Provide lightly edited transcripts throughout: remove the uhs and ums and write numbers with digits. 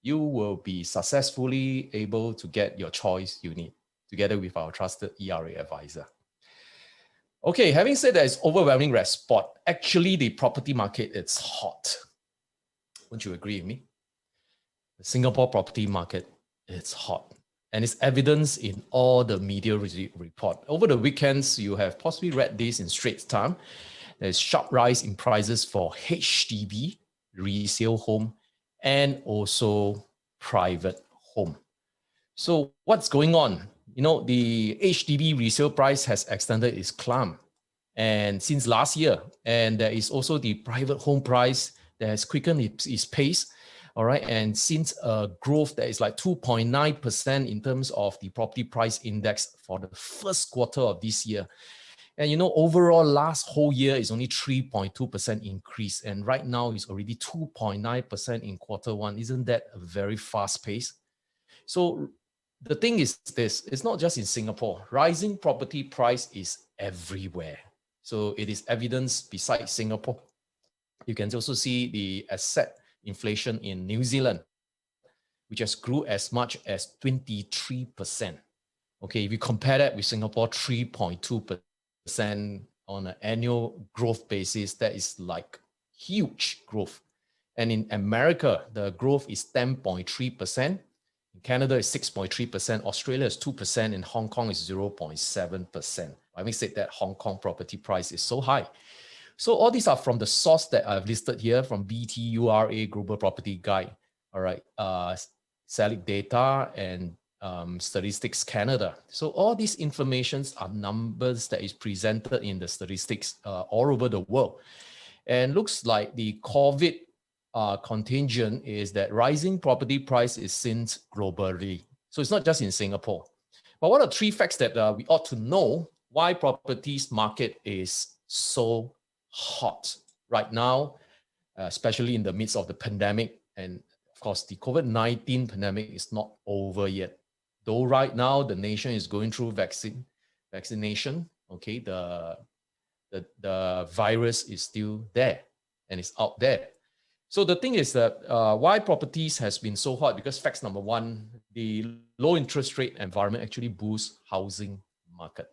you will be successfully able to get your choice you need together with our trusted ERA advisor. Okay, having said that, it's overwhelming response. Actually, the property market is hot. Wouldn't you agree with me? The Singapore property market is hot. And it's evidence in all the media report. Over the weekends, you have possibly read this in Straits Times. There's sharp rise in prices for HDB, resale home, and also private home. So what's going on? You know, the HDB resale price has extended its climb and since last year. And there is also the private home price that has quickened its pace. All right. And since a growth that is like 2.9% in terms of the property price index for the first quarter of this year. And you know, overall last whole year is only 3.2% increase. And right now it's already 2.9% in quarter one. Isn't that a very fast pace? So the thing is this, it's not just in Singapore. Rising property price is everywhere. So it is evidence besides Singapore. You can also see the asset inflation in New Zealand, which has grew as much as 23%. Okay, if you compare that with Singapore, 3.2% on an annual growth basis, that is like huge growth. And in America, the growth is 10.3%. In Canada is 6.3%, Australia is 2%, and Hong Kong is 0.7%. Having said that, Hong Kong property price is so high. So all these are from the source that I've listed here from BTURA Global Property Guide, all right, Selic data and Statistics Canada. So all these informations are numbers that is presented in the statistics all over the world. And looks like the COVID contingent is that rising property price is seen globally. So it's not just in Singapore. But what are three facts that we ought to know why properties market is so hot right now, especially in the midst of the pandemic. And of course, the COVID-19 pandemic is not over yet. Though right now the nation is going through vaccination, okay, the virus is still there and it's out there. So the thing is that why properties has been so hot, because facts number one, the low interest rate environment actually boosts housing market.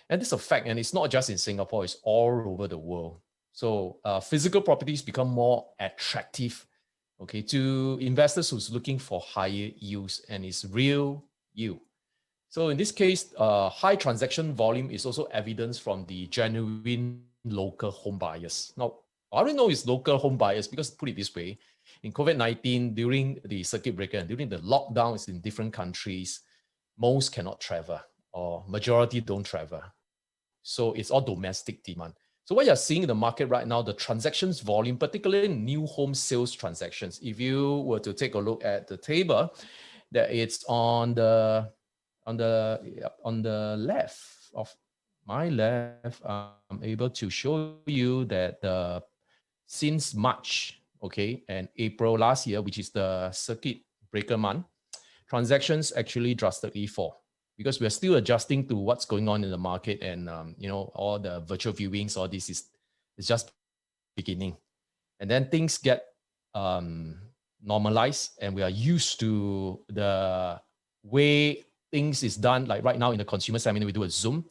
And this is a fact, and it's not just in Singapore, it's all over the world. So physical properties become more attractive, okay, to investors who's looking for higher yields, and it's real yield. So in this case, high transaction volume is also evidence from the genuine local home buyers. Now, I don't know it's local home buyers because, put it this way, in COVID-19, during the circuit breaker and during the lockdowns in different countries, most cannot travel or majority don't travel. So it's all domestic demand. So what you're seeing in the market right now, the transactions volume, particularly new home sales transactions, if you were to take a look at the table, that it's on the left of my left, I'm able to show you that since March, okay, and April last year, which is the circuit breaker month, transactions actually drastically fall because we're still adjusting to what's going on in the market, and you know, all the virtual viewings, all this is just beginning, and then things get normalized, and we are used to the way things is done. Like right now in the consumer seminar, we do a Zoom,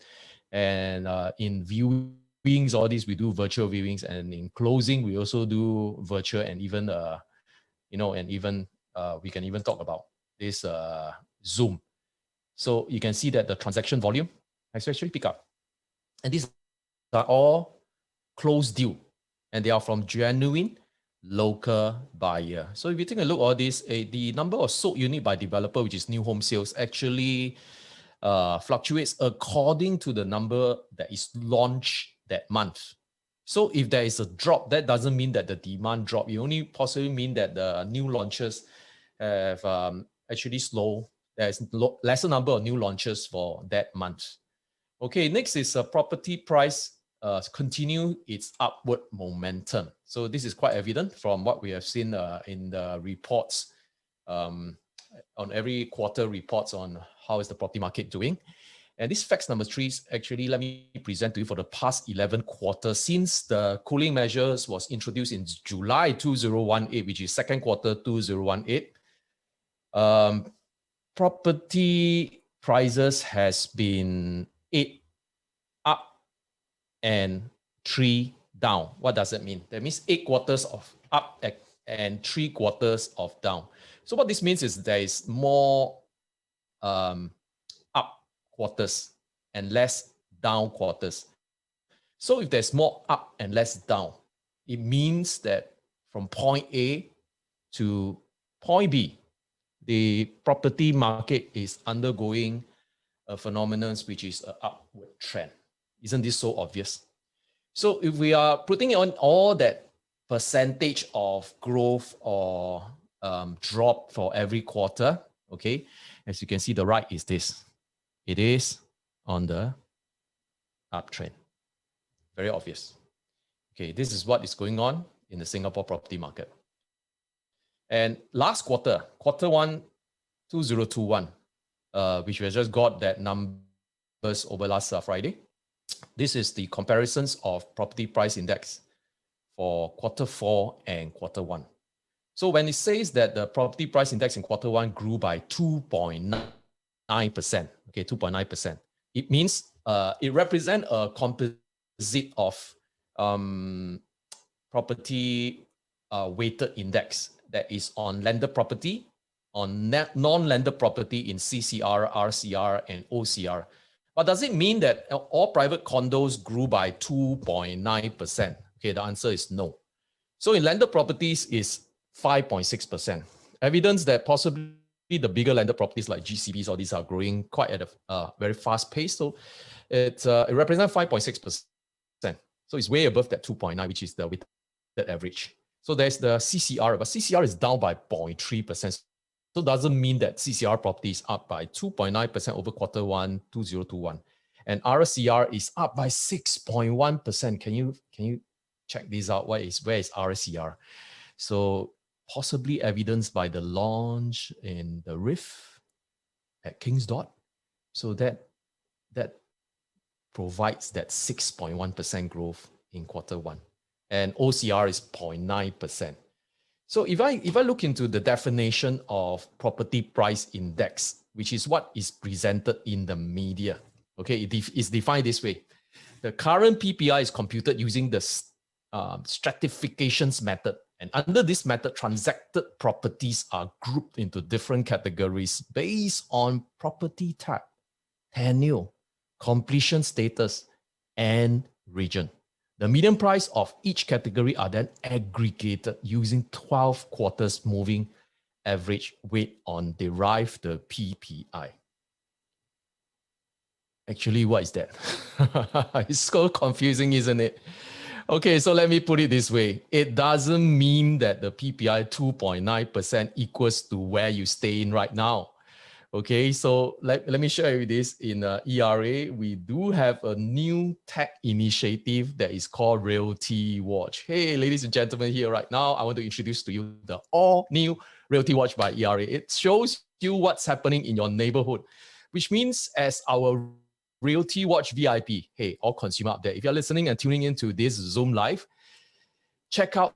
and in viewings, all these we do virtual viewings, and in closing we also do virtual, and even you know, and even we can even talk about this Zoom. So you can see that the transaction volume has actually picked up, and these are all closed deal, and they are from genuine local buyer. So if you take a look at all this, the number of sold unit by developer, which is new home sales, actually fluctuates according to the number that is launched that month. So if there is a drop, that doesn't mean that the demand drop. It only possibly mean that the new launches have actually slow. There's lesser number of new launches for that month. Okay, next is property price continue its upward momentum. So this is quite evident from what we have seen in the reports, on every quarter reports on how is the property market doing. And this facts number 3 is actually, let me present to you for the past 11 quarters since the cooling measures was introduced in July 2018, which is second quarter 2018. Property prices has been 8 up and 3 down. What does that mean? That means 8 quarters of up and 3 quarters of down. So what this means is there is more up quarters and less down quarters. So if there's more up and less down, it means that from point A to point B, the property market is undergoing a phenomenon which is an upward trend. Isn't this so obvious? So if we are putting on all that percentage of growth or drop for every quarter, okay, as you can see, the right is this. It is on the uptrend. Very obvious. Okay, this is what is going on in the Singapore property market. And last quarter, quarter 1, 2021, which we just got that numbers over last Friday. This is the comparisons of property price index for quarter 4 and quarter 1. So when it says that the property price index in quarter 1 grew by 2.9%, okay, 2.9%, it means it represents a composite of property weighted index that is on landed property, on non-landed property in CCR, RCR, and OCR. But does it mean that all private condos grew by 2.9%? Okay, the answer is no. So in landed properties is 5.6%. Evidence that possibly the bigger landed properties like GCBs, all these are growing quite at a very fast pace. So it represents 5.6%. So it's way above that 2.9, which is the weighted average. So there's the CCR, but CCR is down by 0.3%. So it doesn't mean that CCR property is up by 2.9% over quarter 1, 2021. And RCR is up by 6.1%. Can you check this out? Where is RCR? So possibly evidenced by the launch in the Rift at King's Dot. So that provides that 6.1% growth in quarter 1. And OCR is 0.9%. So if I look into the definition of property price index, which is what is presented in the media, okay, it's defined this way. The current PPI is computed using the stratifications method. And under this method, transacted properties are grouped into different categories based on property type, tenure, completion status, and region. The median price of each category are then aggregated using 12 quarters moving average weight on derive the PPI. Actually, what is that? It's so confusing, isn't it? Okay, so let me put it this way. It doesn't mean that the PPI 2.9% equals to where you stay in right now. Okay, so let me share with this. In ERA, we do have a new tech initiative that is called Realty Watch. Hey, ladies and gentlemen, here right now, I want to introduce to you the all-new Realty Watch by ERA. It shows you what's happening in your neighborhood, which means as our Realty Watch VIP, hey, all consumer up there, if you're listening and tuning into this Zoom live, check out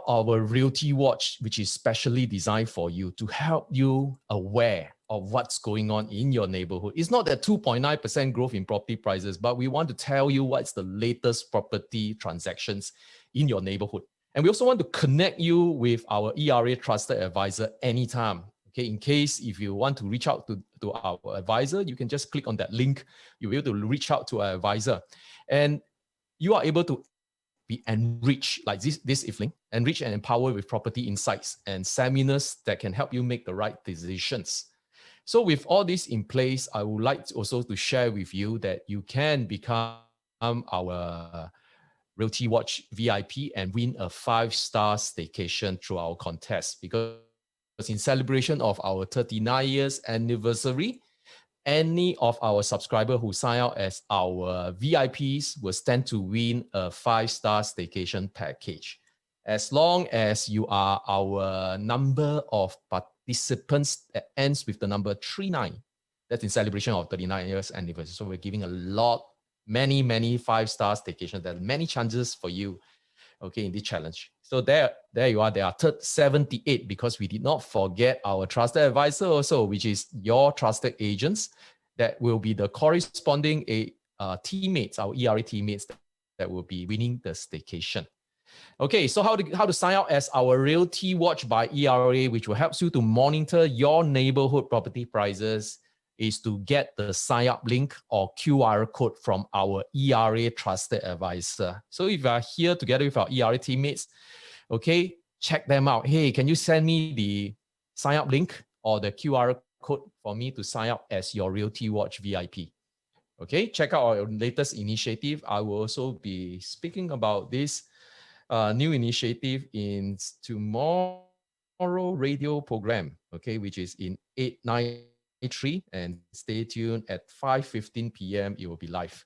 our Realty Watch, which is specially designed for you to help you aware of what's going on in your neighborhood. It's not that 2.9% growth in property prices, but we want to tell you what's the latest property transactions in your neighborhood. And we also want to connect you with our ERA trusted advisor anytime. Okay, in case if you want to reach out to our advisor, you can just click on that link. You'll be able to reach out to our advisor. And you are able to be enriched like this evening, enriched and empowered with property insights and seminars that can help you make the right decisions. So with all this in place, I would like also to share with you that you can become our Realty Watch VIP and win a 5-star staycation through our contest. Because in celebration of our 39 years anniversary, any of our subscribers who sign out as our VIPs will stand to win a 5-star staycation package. As long as you are our number of participants that ends with the number 39, that's in celebration of 39 years anniversary. So we're giving many 5-star staycations. There are many chances for you. okay, in this challenge. So there you are. There are 78 because we did not forget our trusted advisor also, which is your trusted agents that will be the corresponding teammates, our ERA teammates that will be winning the staycation. Okay, so how to sign up as our Realty Watch by ERA, which will help you to monitor your neighborhood property prices, is to get the sign up link or QR code from our ERA trusted advisor. So if you are here together with our ERA teammates, okay, check them out. Hey, can you send me the sign up link or the QR code for me to sign up as your Realty Watch VIP? Okay, check out our latest initiative. I will also be speaking about this new initiative in tomorrow radio program, okay, which is in 893, and stay tuned at 5:15 p.m. It will be live.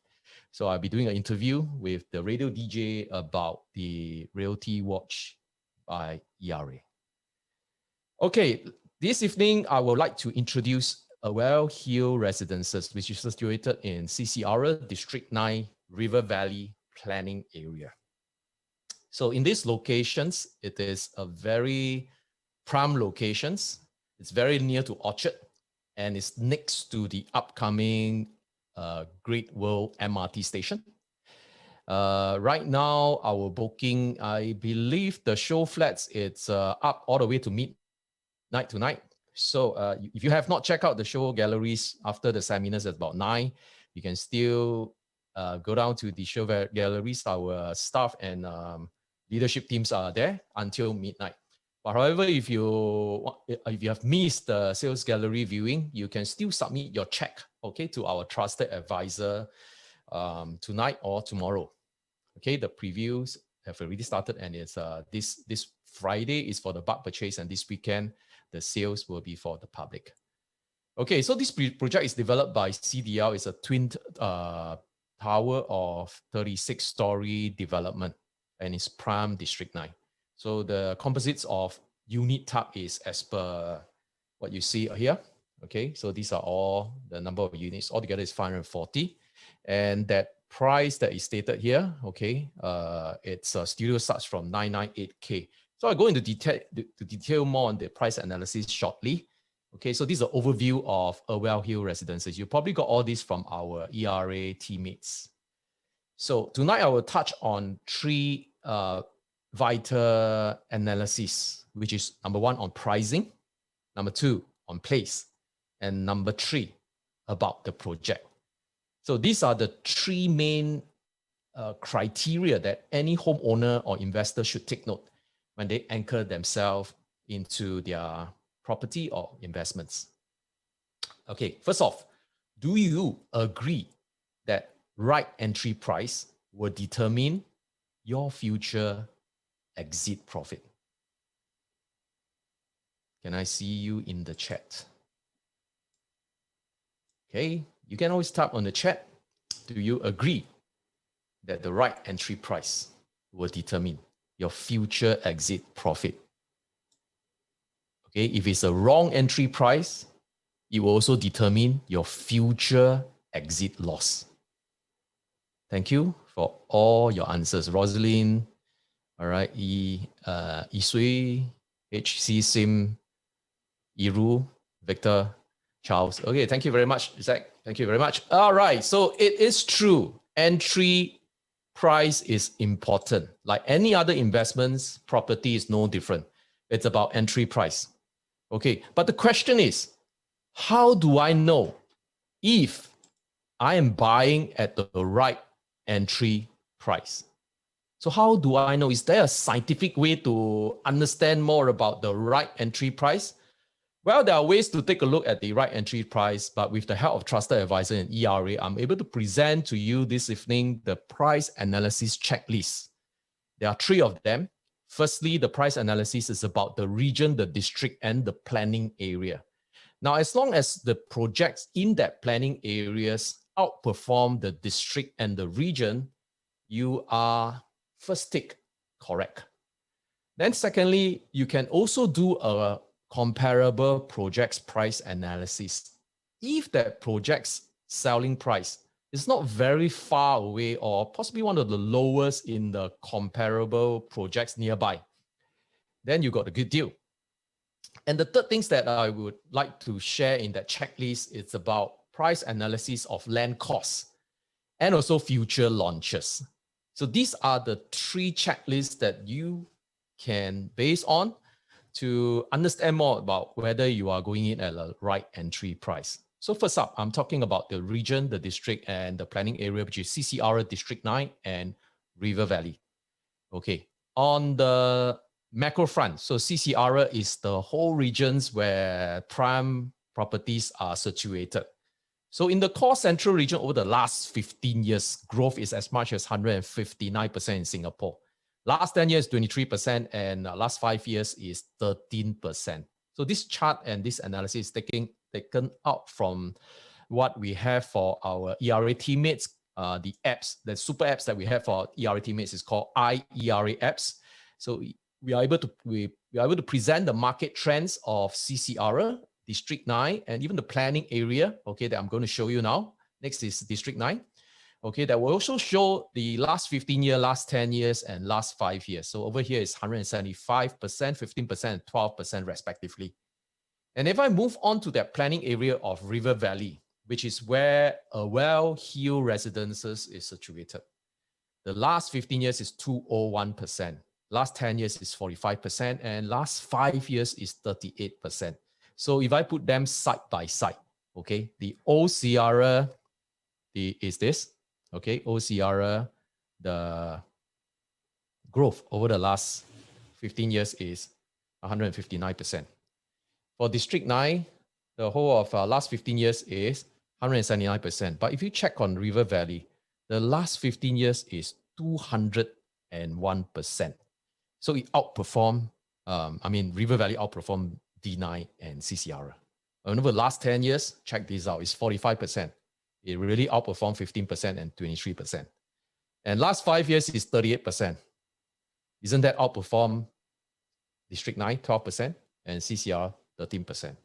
So I'll be doing an interview with the radio DJ about the Realty Watch by ERA. Okay, this evening I would like to introduce Irwell Hill Residences, which is situated in CCR District 9 River Valley Planning Area. So in these locations, it is a very prime locations. It's very near to Orchard, and it's next to the upcoming Great World MRT station. Right now, our booking, I believe the show flats, it's up all the way to midnight tonight. So if you have not checked out the show galleries after the seminars at about 9, you can still go down to the show galleries. Our staff and leadership teams are there until midnight. But however, if you have missed the sales gallery viewing, you can still submit your check, okay, to our trusted advisor tonight or tomorrow. Okay, the previews have already started, and it's this Friday is for the bulk purchase, and this weekend the sales will be for the public. Okay, so this project is developed by CDL. It's a twin tower of 36-story development, and it's prime District 9. So the composites of unit type is as per what you see here. Okay, so these are all the number of units. Altogether is 540. And that price that is stated here, okay, it's studio starts from 998K. So I'll go into detail more on the price analysis shortly. Okay, so this is an overview of Irwell Hill Residences. You probably got all this from our ERA teammates. So tonight I will touch on 3 vital analysis, which is number 1 on pricing, number 2 on place, and number 3 about the project. So these are the 3 main criteria that any homeowner or investor should take note when they anchor themselves into their property or investments. Okay, first off, do you agree that right entry price will determine your future exit profit? Can I see you in the chat? Okay, you can always tap on the chat. Do you agree that the right entry price will determine your future exit profit? Okay, if it's a wrong entry price, it will also determine your future exit loss. Thank you for all your answers. Rosalind, all right, Isui, HC Sim, Iru, Victor, Charles. Okay, thank you very much, Zach. Thank you very much. All right, so it is true. Entry price is important. Like any other investments, property is no different. It's about entry price. Okay, but the question is, how do I know if I am buying at the right entry price? So how do I know? Is there a scientific way to understand more about the right entry price? Well, there are ways to take a look at the right entry price, but with the help of trusted advisor and ERA, I'm able to present to you this evening the price analysis checklist. There are 3 of them. Firstly, the price analysis is about the region, the district, and the planning area. Now, as long as the projects in that planning areas outperform the district and the region, you are first tick correct. Then secondly, you can also do a comparable projects price analysis. If that project's selling price It's not very far away or possibly one of the lowest in the comparable projects nearby. Then you got a good deal. And the third things that I would like to share in that checklist is about price analysis of land costs and also future launches. So these are the three checklists that you can base on to understand more about whether you are going in at a right entry price. So first up, I'm talking about the region, the district, and the planning area, which is CCR District 9 and River Valley. Okay, on the macro front, so CCR is the whole regions where prime properties are situated. So in the core central region over the last 15 years, growth is as much as 159% in Singapore. Last 10 years, 23%, and last 5 years is 13%. So this chart and this analysis is taken out from what we have for our ERA teammates. The apps, the super apps that we have for ERA teammates is called iERA apps. So we are able to present the market trends of CCR, District 9, and even the planning area, okay, that I'm going to show you now. Next is District 9. Okay, that will also show the last 15 years, last 10 years, and last 5 years. So over here is 175%, 15%, and 12% respectively. And if I move on to that planning area of River Valley, which is where Irwell Hill Residences is situated, the last 15 years is 201%, last 10 years is 45%, and last 5 years is 38%. So if I put them side by side, okay, the OCR is this. Okay, OCR, the growth over the last 15 years is 159%. For District 9, the whole of last 15 years is 179%. But if you check on River Valley, the last 15 years is 201%. So it outperformed, River Valley outperformed D9 and CCR. Over the last 10 years, check this out, it's 45%. It really outperformed 15% and 23%. And last 5 years is 38%. Isn't that outperform District 9, 12%, and CCR, 13%?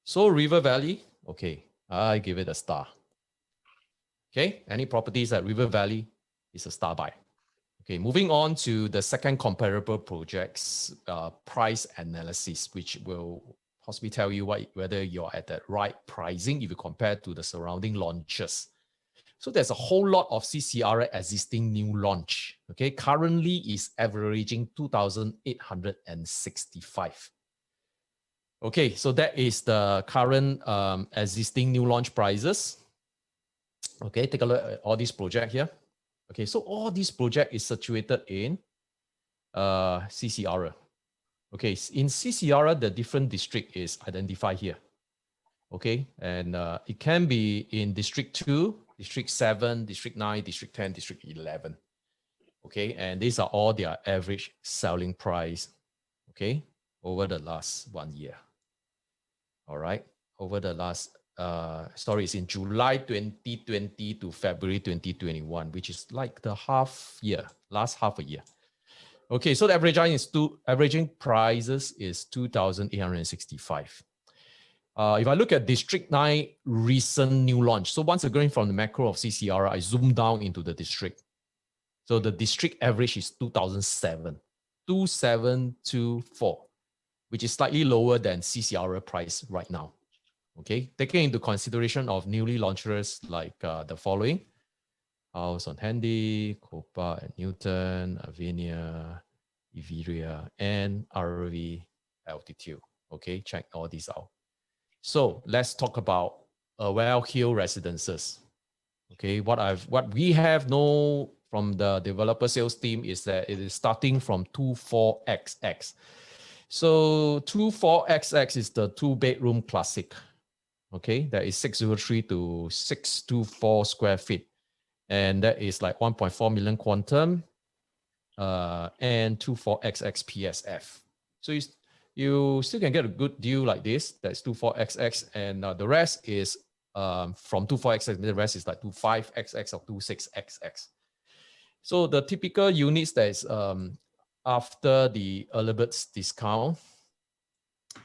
So River Valley, okay, I give it a star. Okay, any properties at River Valley is a star buy. Okay, moving on to the second comparable projects price analysis, which will possibly tell you whether you're at the right pricing if you compare to the surrounding launches. So there's a whole lot of CCR existing new launch. Okay, currently is averaging 2,865. Okay, so that is the current existing new launch prices. Okay, take a look at all these projects here. Okay, so all these projects is situated in CCR. Okay, in CCR, the different district is identified here. Okay, and it can be in District 2, District 7, District 9, District 10, District 11. Okay, and these are all their average selling price, okay, over the last 1 year. All right, over the last, it's in July 2020 to February 2021, which is like the last half a year. Okay, so the averaging prices is 2,865. If I look at District 9 recent new launch, so once again from the macro of CCR, I zoom down into the district. So the district average is 2,007, 2,724, which is slightly lower than CCR price right now. Okay, taking into consideration of newly launchers like the following: House on Handy, Copa at Newton, Avinia, Iveria, and RV Altitude. Okay, check all these out. So let's talk about Irwell Hill Residences. Okay, what we have know from the developer sales team is that it is starting from 24XX. So 24XX is the 2-bedroom classic. Okay, that is 603 to 624 square feet. And that is like 1.4 million quantum and 24XX PSF. So you still can get a good deal like this. That's 24XX, and the rest is from 24XX, the rest is like 25XX or 26XX. So the typical units that is after the early birds discount,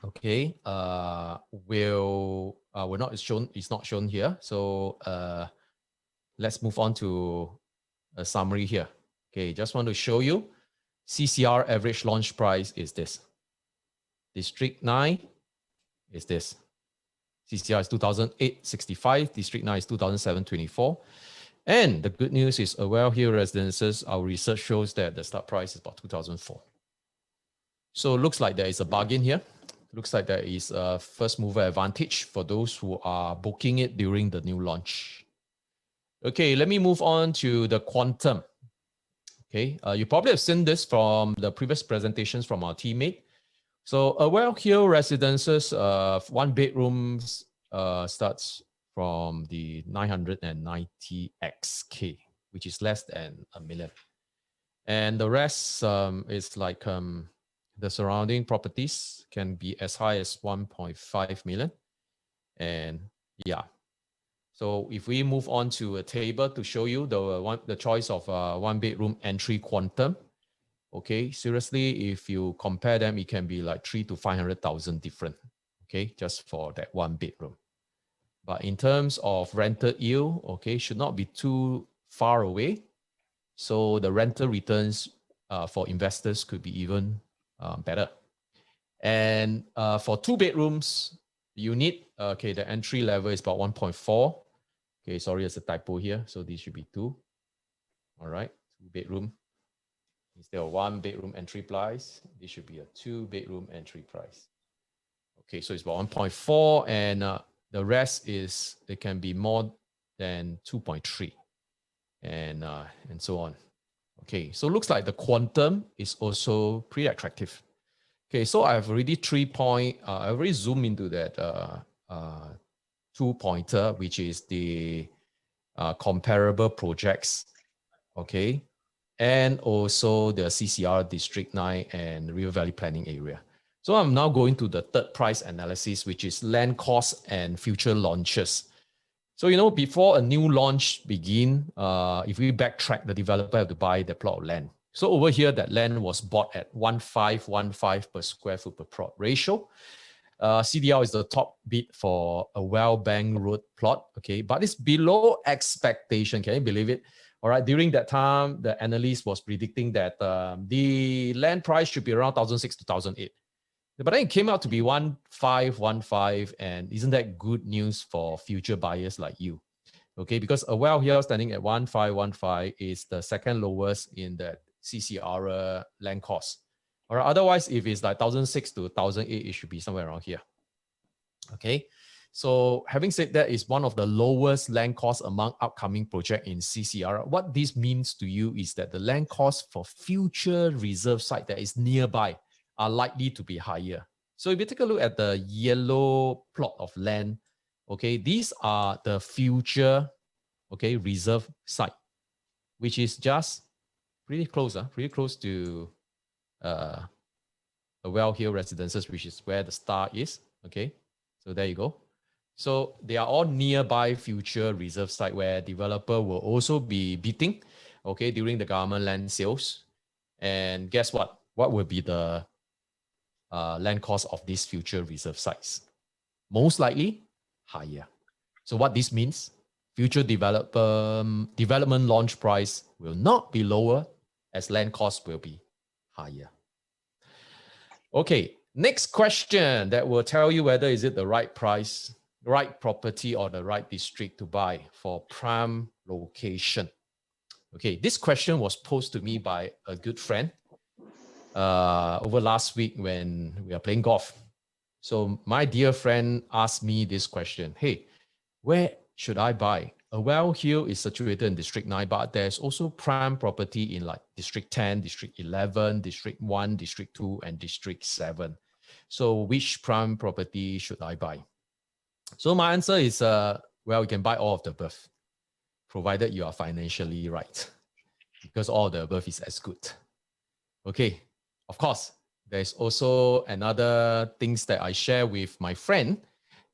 okay, is not shown here. So let's move on to a summary here. Okay, just want to show you CCR average launch price is this. District 9 is this. CCR is 2,865, District 9 is 2,724. And the good news is Irwell Hill Residences, our research shows that the start price is about 2,004. So it looks like there is a bargain here. Looks like there is a first mover advantage for those who are booking it during the new launch. Okay, let me move on to the quantum. Okay, you probably have seen this from the previous presentations from our teammate. So Irwell Hill Residences, 1 bedrooms starts from the 990xk, which is less than $1 million. And the rest is like the surrounding properties can be as high as 1.5 million. And yeah, so if we move on to a table to show you the choice of 1 bedroom entry quantum, okay, seriously, if you compare them, it can be like 300,000 to 500,000 different, okay, just for that 1 bedroom. But in terms of rental yield, okay, should not be too far away. So the rental returns for investors could be even better. And for 2 bedrooms, you need, okay, the entry level is about 1.4. Okay, sorry, there's a typo here. So this should be 2. All right, 2 bedroom. Instead of 1 bedroom entry price, this should be a 2 bedroom entry price. Okay, so it's about 1.4, and the rest is, they can be more than 2.3, and so on. Okay, so looks like the quantum is also pretty attractive. Okay, so I've already I already zoomed into that 2-pointer, which is the comparable projects. Okay, and also the CCR District 9 and River Valley Planning Area. So I'm now going to the third price analysis, which is land cost and future launches. So, you know, before a new launch begin, if we backtrack, the developer have to buy the plot of land. So over here, that land was bought at 1,515 per square foot per plot ratio. CDL is the top bid for a Wellbank Road plot, okay, but it's below expectation. Can you believe it? All right, during that time, the analyst was predicting that the land price should be around 1,600 to 1,008. But then it came out to be 1,515, and isn't that good news for future buyers like you? Okay, because Irwell here standing at 1,515 is the second lowest in the CCR land cost. All right, otherwise, if it's like 1,600 to 1,008, it should be somewhere around here. Okay, so having said that, is one of the lowest land costs among upcoming project in CCR. What this means to you is that the land cost for future reserve site that is nearby are likely to be higher. So if you take a look at the yellow plot of land, okay, these are the future, okay, reserve site, which is just pretty close to Irwell Hill Residences, which is where the star is, okay? So there you go. So they are all nearby future reserve site where developer will also be bidding, okay, during the government land sales. And guess what? What will be the land cost of these future reserve sites? Most likely higher. So what this means, future development launch price will not be lower as land cost will be higher. Okay, next question that will tell you whether is it the right price, right property, or the right district to buy for prime location. Okay, this question was posed to me by a good friend over last week when we are playing golf. So my dear friend asked me this question: hey, where should I buy? Irwell Hill is situated in District 9, but there's also prime property in like District 10, District 11, District 1, District 2, and District 7. So which prime property should I buy? So my answer is, well, you can buy all of the above, provided you are financially right, because all of the above is as good. Okay, of course, there's also another things that I share with my friend,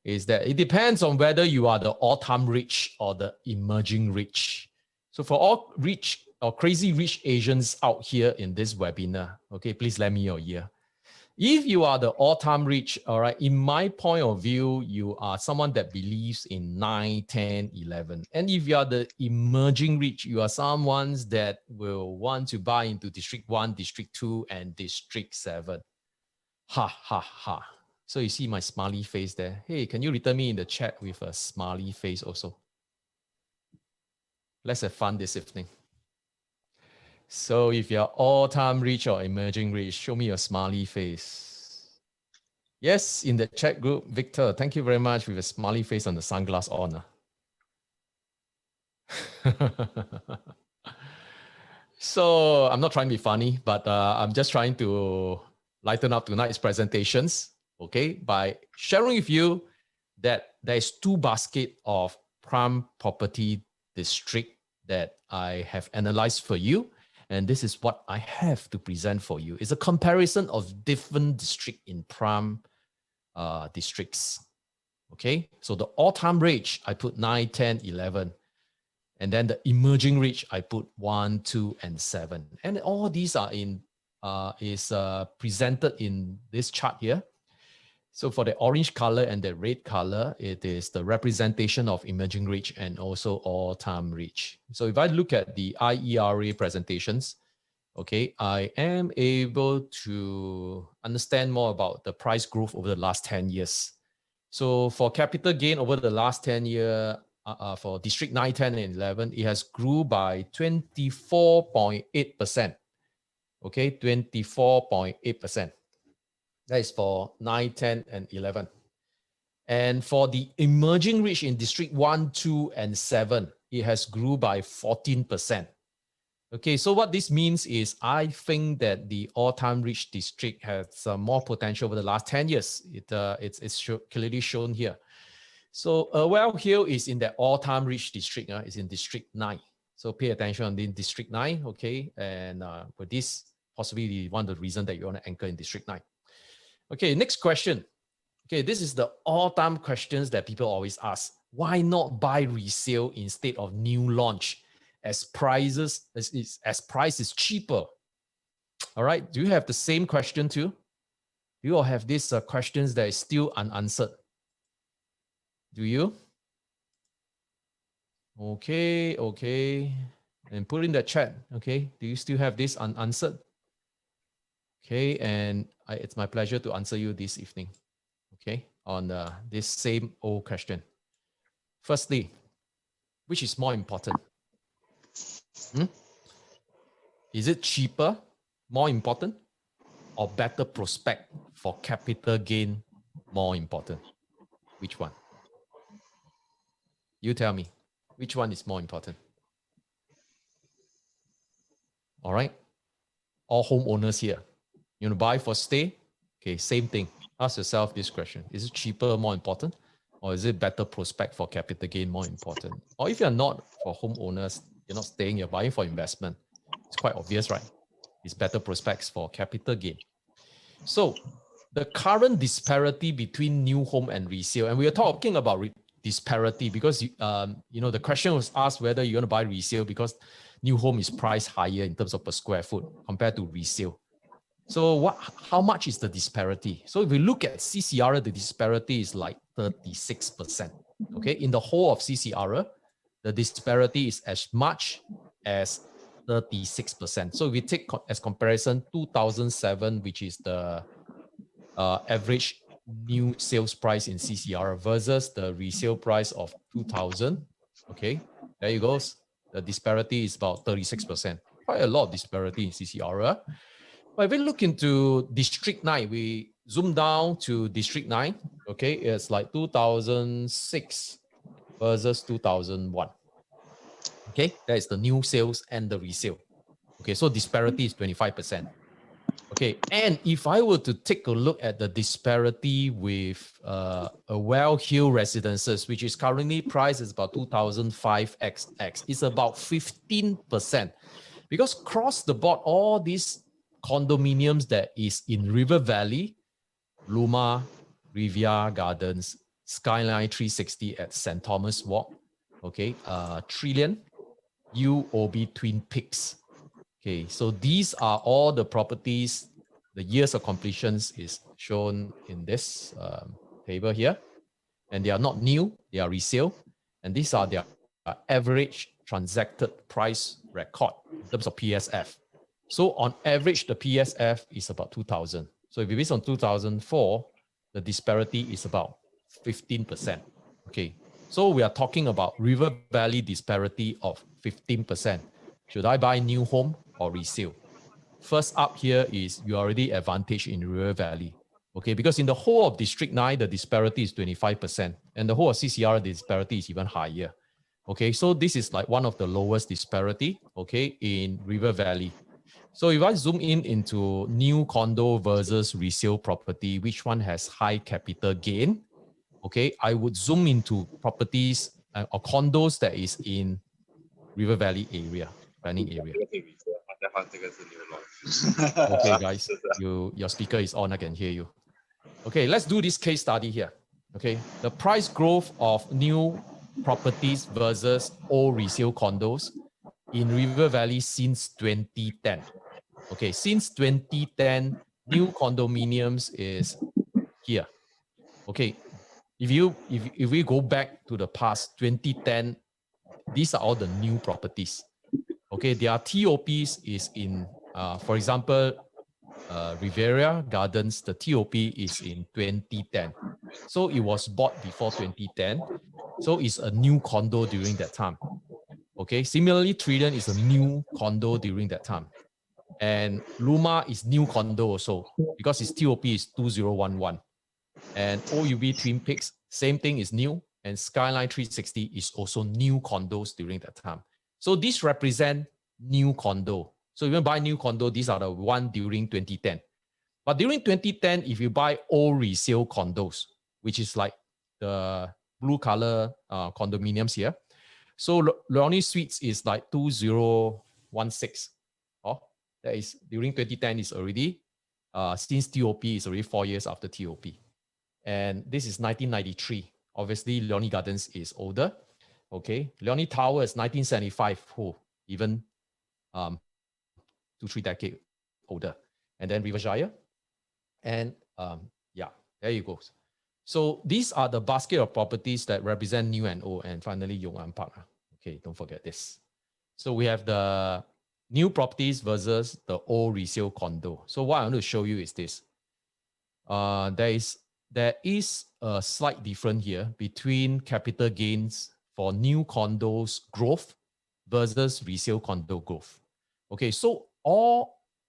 is that it depends on whether you are the all-time rich or the emerging rich. So for all rich or crazy rich Asians out here in this webinar, okay, please lend me your ear. If you are the all-time rich, all right, in my point of view, you are someone that believes in 9, 10, 11. And if you are the emerging rich, you are someone that will want to buy into District 1, District 2, and District 7. Ha, ha, ha. So you see my smiley face there. Hey, can you return me in the chat with a smiley face also? Let's have fun this evening. So if you're all-time rich or emerging rich, show me your smiley face. Yes, in the chat group, Victor, thank you very much with a smiley face and the sunglass on. So I'm not trying to be funny, but I'm just trying to lighten up tonight's presentations, okay, by sharing with you that there is 2 baskets of prime property district that I have analyzed for you. And this is what I have to present for you. It's a comparison of different districts in prime districts. Okay, so the all-time rich, I put 9, 10, 11. And then the emerging rich, I put 1, 2, and 7. And all these are in presented in this chart here. So for the orange color and the red color, it is the representation of emerging rich and also all-time rich. So if I look at the IERA presentations, okay, I am able to understand more about the price growth over the last 10 years. So for capital gain over the last 10 years, for District 9, 10, and 11, it has grew by 24.8%. Okay, 24.8%. That is for 9, 10, and 11. And for the emerging rich in District 1, 2, and 7, it has grew by 14%. Okay, so what this means is I think that the all-time rich district has more potential over the last 10 years. It's clearly shown here. So Irwell Hill is in the all-time rich district. It's in District 9. So pay attention on the District 9, okay? And for this, possibly one of the reasons that you want to anchor in District 9. Okay, next question. Okay, this is the all-time questions that people always ask. Why not buy resale instead of new launch as price is cheaper? All right, do you have the same question too? Do you all have these questions that is still unanswered? Do you? Okay, okay. And put in the chat, okay? Do you still have this unanswered? Okay, and it's my pleasure to answer you this evening, okay, on this same old question. Firstly, which is more important? Is it cheaper, more important, or better prospect for capital gain more important? Which one? You tell me, which one is more important? All right, all homeowners here. You want to buy for stay? Okay, same thing. Ask yourself this question. Is it cheaper more important? Or is it better prospect for capital gain more important? Or if you're not for homeowners, you're not staying, you're buying for investment. It's quite obvious, right? It's better prospects for capital gain. So the current disparity between new home and resale, and we are talking about disparity because you know, the question was asked whether you're going to buy resale because new home is priced higher in terms of per square foot compared to resale. So how much is the disparity? So if we look at CCR, the disparity is like 36%. Okay, in the whole of CCR, the disparity is as much as 36%. So if we take as comparison 2007, which is the average new sales price in CCR versus the resale price of 2000. Okay, there you go. The disparity is about 36%. Quite a lot of disparity in CCR. But if we look into District 9, we zoom down to District 9. Okay, it's like 2006 versus 2001. Okay, that is the new sales and the resale. Okay, so disparity is 25%. Okay, and if I were to take a look at the disparity with Irwell Hill Residences, which is currently priced as about 2005 XX, it's about 15%. Because across the board, all these condominiums that is in River Valley, Luma, Riviera Gardens, Skyline 360 at St. Thomas Walk, okay, Trillion, UOB Twin Peaks. Okay, so these are all the properties the years of completions is shown in this table here. And they are not new, they are resale. And these are their average transacted price record in terms of PSF. So on average, the PSF is about 2,000. So if you base on 2004, the disparity is about 15%. Okay, so we are talking about River Valley disparity of 15%. Should I buy new home or resale? First up here is you already advantage in River Valley. Okay, because in the whole of District 9, the disparity is 25%, and the whole of CCR, the disparity is even higher. Okay, so this is like one of the lowest disparity, okay, in River Valley. So if I zoom in into new condo versus resale property, which one has high capital gain? Okay, I would zoom into properties or condos that is in River Valley area, planning area. Okay, guys, your speaker is on, I can hear you. Okay, let's do this case study here. Okay, the price growth of new properties versus old resale condos in River Valley since 2010. Okay, since 2010, new condominiums is here. Okay, if we go back to the past 2010, these are all the new properties. Okay, their TOPs is in, for example, Riviera Gardens, the TOP is in 2010. So it was bought before 2010. So it's a new condo during that time. Okay, similarly, Trident is a new condo during that time. And Luma is new condo also because its TOP is 2011. And OUB Twin Peaks, same thing is new. And Skyline 360 is also new condos during that time. So this represent new condo. So if you buy new condo, these are the one during 2010. But during 2010, if you buy old resale condos, which is like the blue color condominiums here. So Leonie Suites is like 2016. Oh, that is during 2010 is already, since TOP is already 4 years after TOP. And this is 1993. Obviously, Leonie Gardens is older. Okay, Leonie Tower is 1975, even 2-3 decades older. And then Rivershire. And yeah, there you go. So these are the basket of properties that represent new and old. And finally, Yong An Park. Okay, don't forget this. So we have the new properties versus the old resale condo. So what I want to show you is this. There is a slight difference here between capital gains for new condos growth versus resale condo growth. Okay, so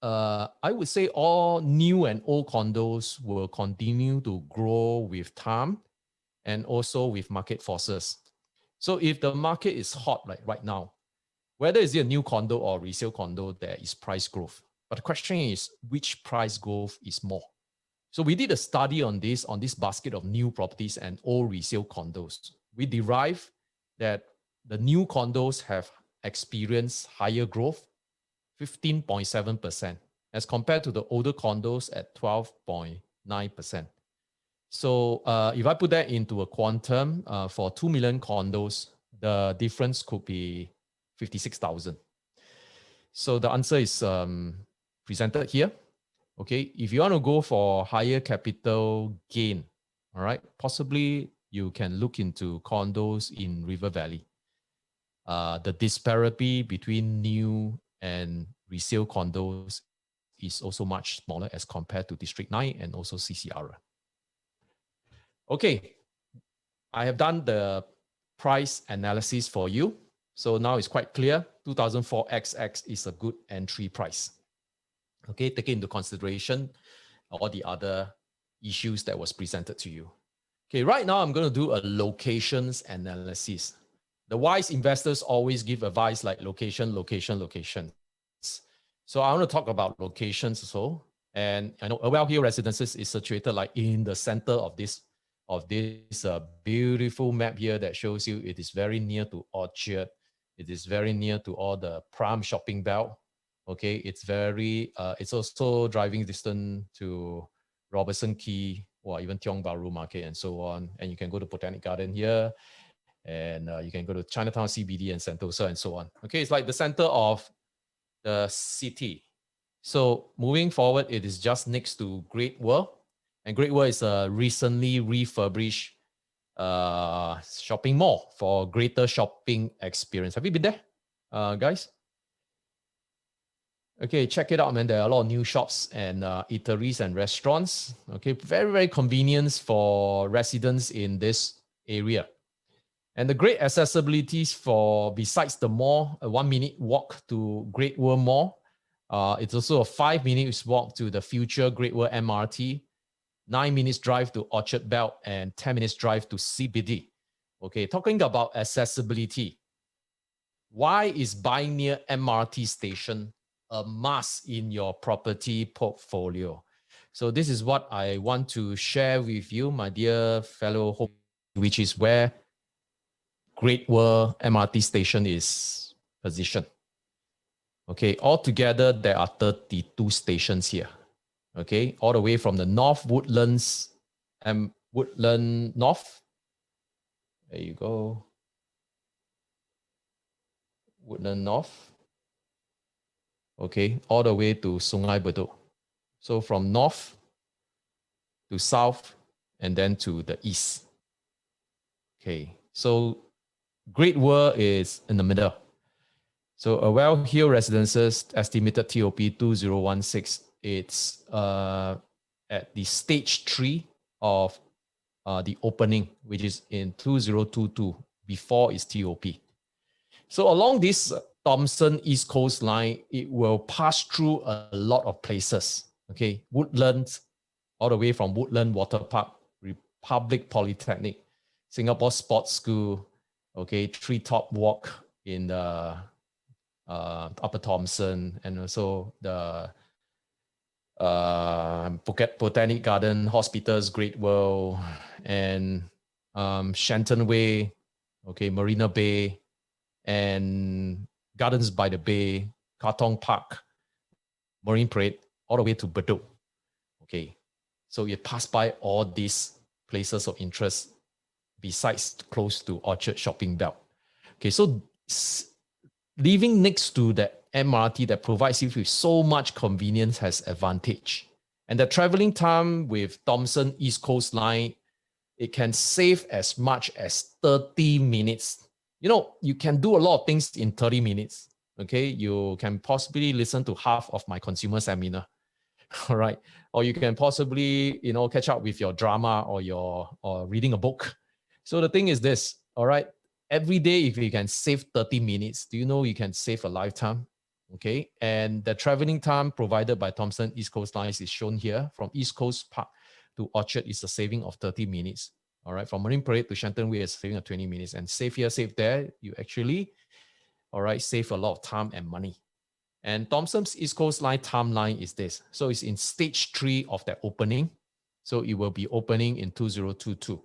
I would say all new and old condos will continue to grow with time and also with market forces. So if the market is hot like right now, whether it's a new condo or resale condo, there is price growth. But the question is, which price growth is more? So we did a study on this basket of new properties and old resale condos. We derived that the new condos have experienced higher growth, 15.7%, as compared to the older condos at 12.9%. So if I put that into a quantum, for 2 million condos, the difference could be 56,000. So the answer is presented here. Okay, if you want to go for higher capital gain, all right, possibly you can look into condos in River Valley. The disparity between new and resale condos is also much smaller as compared to District 9 and also CCR. Okay, I have done the price analysis for you. So now it's quite clear, 2004 XX is a good entry price. Okay, take into consideration all the other issues that was presented to you. Okay, right now I'm going to do a locations analysis. The wise investors always give advice like location, location, locations. So I want to talk about locations also. And I know Irwell Hill Residences is situated like in the center of this beautiful map here that shows you it is very near to Orchard. It is very near to all the prime shopping belt. Okay, it's very, it's also driving distance to Robertson Quay or even Tiong Bahru Market and so on. And you can go to Botanic Garden here, and you can go to Chinatown CBD and Sentosa and so on. Okay, it's like the center of the city. So moving forward, it is just next to Great World. And Great World is a recently refurbished shopping mall for greater shopping experience. Have you been there, guys? Okay, check it out, man. There are a lot of new shops and eateries and restaurants. Okay, very, very convenient for residents in this area. And the great accessibilities for, besides the mall, a 1 minute walk to Great World Mall. It's also a 5 minutes walk to the future Great World MRT, 9 minutes drive to Orchard Belt, and 10 minutes drive to CBD. Okay, talking about accessibility. Why is buying near MRT station a must in your property portfolio? So this is what I want to share with you, my dear fellow home, which is where Great World MRT station is positioned. Okay, altogether there are 32 stations here. Okay, all the way from the North Woodlands and Woodland North. There you go. Woodland North. Okay, all the way to Sungai Bedok. So from north to south and then to the east. Okay, so Great World is in the middle. So Irwell Hill Residences estimated TOP 2016. It's at the stage 3 of the opening, which is in 2022, before its TOP. So along this Thomson East Coast line, it will pass through a lot of places. Okay, Woodlands, all the way from Woodland Water Park, Republic Polytechnic, Singapore Sports School, okay, Treetop Walk in the Upper Thomson, and also the Botanic Garden, Hospitals, Great World, and Shenton Way, okay, Marina Bay, and Gardens by the Bay, Katong Park, Marine Parade, all the way to Bedok. Okay, so you pass by all these places of interest besides close to Orchard Shopping Belt. Okay, so living next to the MRT that provides you with so much convenience has advantage. And the traveling time with Thomson East Coast Line, it can save as much as 30 minutes. You know, you can do a lot of things in 30 minutes. Okay, you can possibly listen to half of my consumer seminar. All right, or you can possibly, you know, catch up with your drama or reading a book. So the thing is this, all right, every day if you can save 30 minutes, do you know you can save a lifetime? Okay, and the traveling time provided by Thomson East Coast Lines is shown here. From East Coast Park to Orchard is a saving of 30 minutes. All right, from Marine Parade to Shenton Way is a saving of 20 minutes. And save here, save there, you actually, all right, save a lot of time and money. And Thomson's East Coast Line timeline is this. So it's in stage 3 of that opening. So it will be opening in 2022.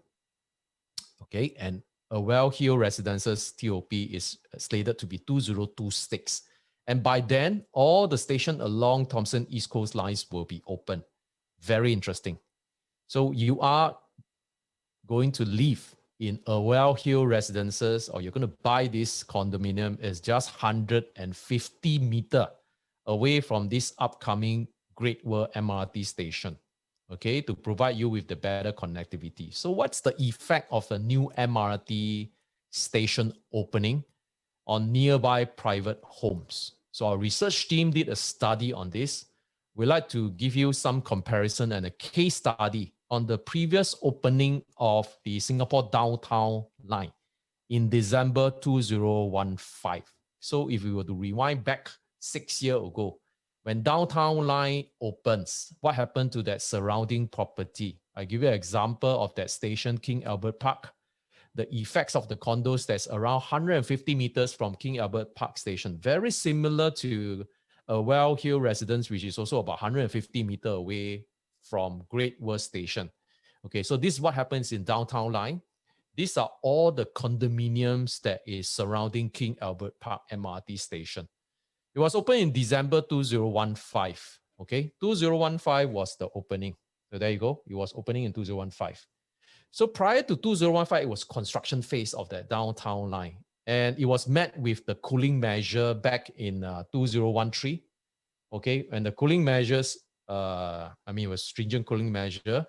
Okay, and Irwell Hill Residences TOP is slated to be 2026. And by then, all the stations along Thomson East Coast Lines will be open. Very interesting. So you are going to live in Irwell Hill Residences, or you're going to buy this condominium, is just 150 meters away from this upcoming Great World MRT station, okay, to provide you with the better connectivity. So what's the effect of a new MRT station opening on nearby private homes? So our research team did a study on this. We'd like to give you some comparison and a case study on the previous opening of the Singapore Downtown Line in December 2015. So if we were to rewind back 6 years ago, when Downtown Line opens, what happened to that surrounding property? I give you an example of that station, King Albert Park. The effects of the condos that's around 150 meters from King Albert Park Station, very similar to Irwell Hill Residence, which is also about 150 meters away from Great World Station. Okay, so this is what happens in Downtown Line. These are all the condominiums that is surrounding King Albert Park MRT Station. It was opened in December 2015. Okay, 2015 was the opening. So there you go. It was opening in 2015. So prior to 2015, it was construction phase of that Downtown Line. And it was met with the cooling measure back in 2013. Okay, and the cooling measures, it was stringent cooling measure.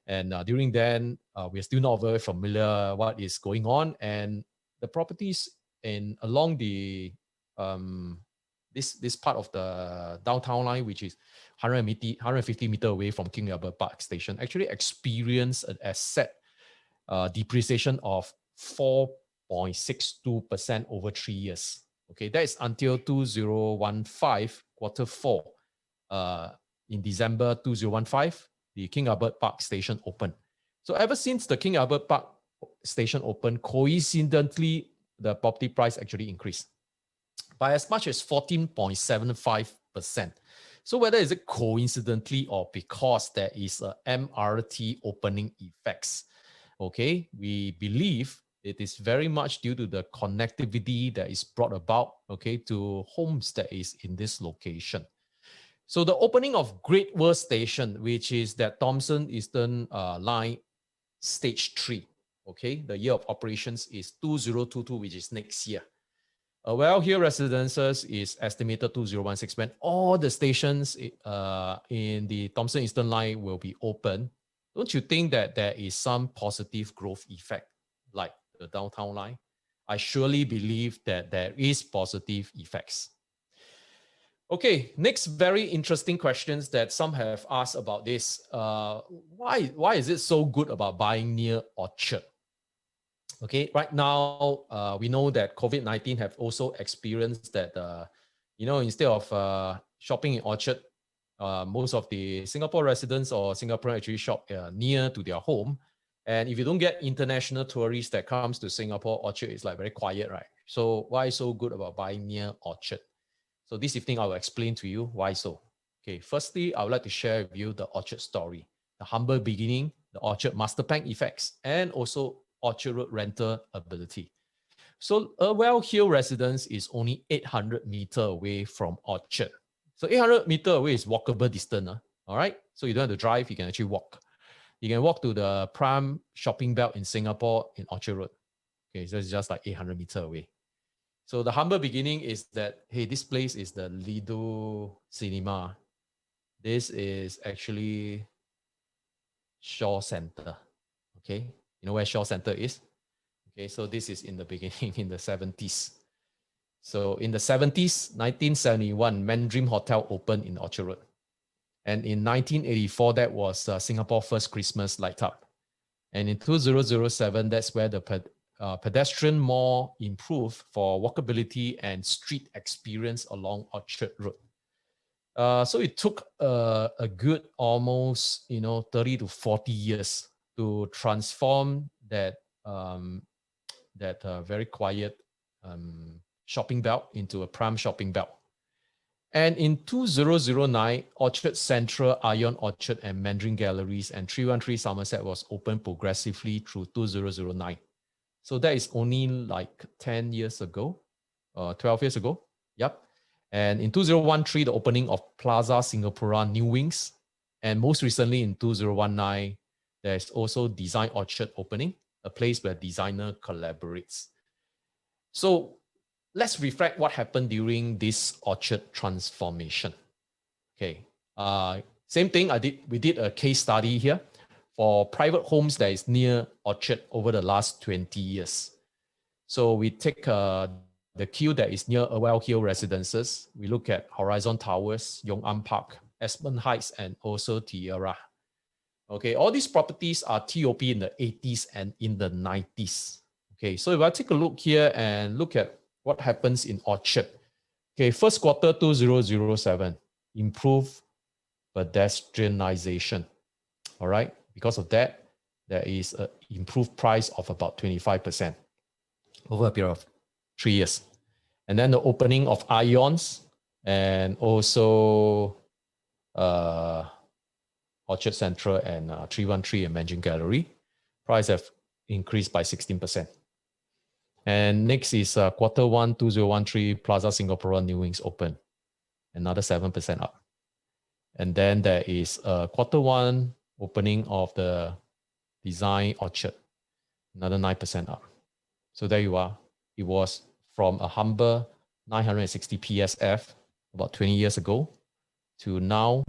And during then, we're still not very familiar what is going on. And the properties along the this part of the downtown line, which is 150 meter away from King Albert Park Station, actually experienced an asset depreciation of 4.62% over 3 years. Okay, that is until 2015, quarter 4. In December 2015, the King Albert Park Station opened. So ever since the King Albert Park Station opened, coincidentally, the property price actually increased by as much as 14.75%. So whether is it coincidentally or because there is a MRT opening effects, okay, we believe it is very much due to the connectivity that is brought about, okay, to homes that is in this location. So the opening of Great World Station, which is that Thomson Eastern Line Stage 3, okay, the year of operations is 2022, which is next year. Irwell Hill Residences is estimated 2016 when all the stations in the Thomson Eastern Line will be open. Don't you think that there is some positive growth effect like the downtown line? I surely believe that there is positive effects. Okay, next very interesting questions that some have asked about this. Why is it so good about buying near Orchard? Okay, right now, we know that COVID-19 have also experienced that, instead of shopping in Orchard, most of the Singapore residents or Singaporeans actually shop near to their home. And if you don't get international tourists that comes to Singapore, Orchard is like very quiet, right? So why is so good about buying near Orchard? So this evening, I will explain to you why so. Okay, firstly, I would like to share with you the Orchard story, the humble beginning, the Orchard master plan effects, and also Orchard Road rental ability. So Irwell Hill Residence is only 800 meters away from Orchard. So 800 meters away is walkable distance. All right, so you don't have to drive, you can actually walk. You can walk to the prime shopping belt in Singapore in Orchard Road. Okay, so it's just like 800 meters away. So the humble beginning is that, hey, this place is the Lido Cinema. This is actually Shaw Center. Okay, you know where Shaw Center is? Okay, so this is in the beginning, in the 70s. So in the 70s, 1971, Mandarin Hotel opened in Orchard Road. And in 1984, that was Singapore's first Christmas light up. And in 2007, that's where the pedestrian mall improved for walkability and street experience along Orchard Road. So it took a good almost 30 to 40 years to transform that very quiet shopping belt into a prime shopping belt. And in 2009, Orchard Central, Ion Orchard, and Mandarin Galleries and 313 Somerset was opened progressively through 2009. So that is only like 10 years ago, 12 years ago. Yep. And in 2013, the opening of Plaza Singapura New Wings. And most recently in 2019, there's also Design Orchard opening, a place where designer collaborates. So let's reflect what happened during this Orchard transformation. Okay. Same thing we did a case study here for private homes that is near Orchard over the last 20 years. So we take the queue that is near Irwell Hill Residences. We look at Horizon Towers, Yong An Park, Esmond Heights, and also Tierra. Okay, all these properties are TOP in the 80s and in the 90s. Okay, so if I take a look here and look at what happens in Orchard. Okay, first quarter 2007, improve pedestrianization. All right, because of that, there is an improved price of about 25% over a period of 3 years. And then the opening of Ions and also Orchard Central and 313 and Mandarin Gallery, price have increased by 16%. And next is quarter 1, 2013, Plaza Singapura New Wings open, another 7% up. And then there is quarter 1 opening of the Design Orchard, another 9% up. So there you are. It was from a humble 960 PSF about 20 years ago to now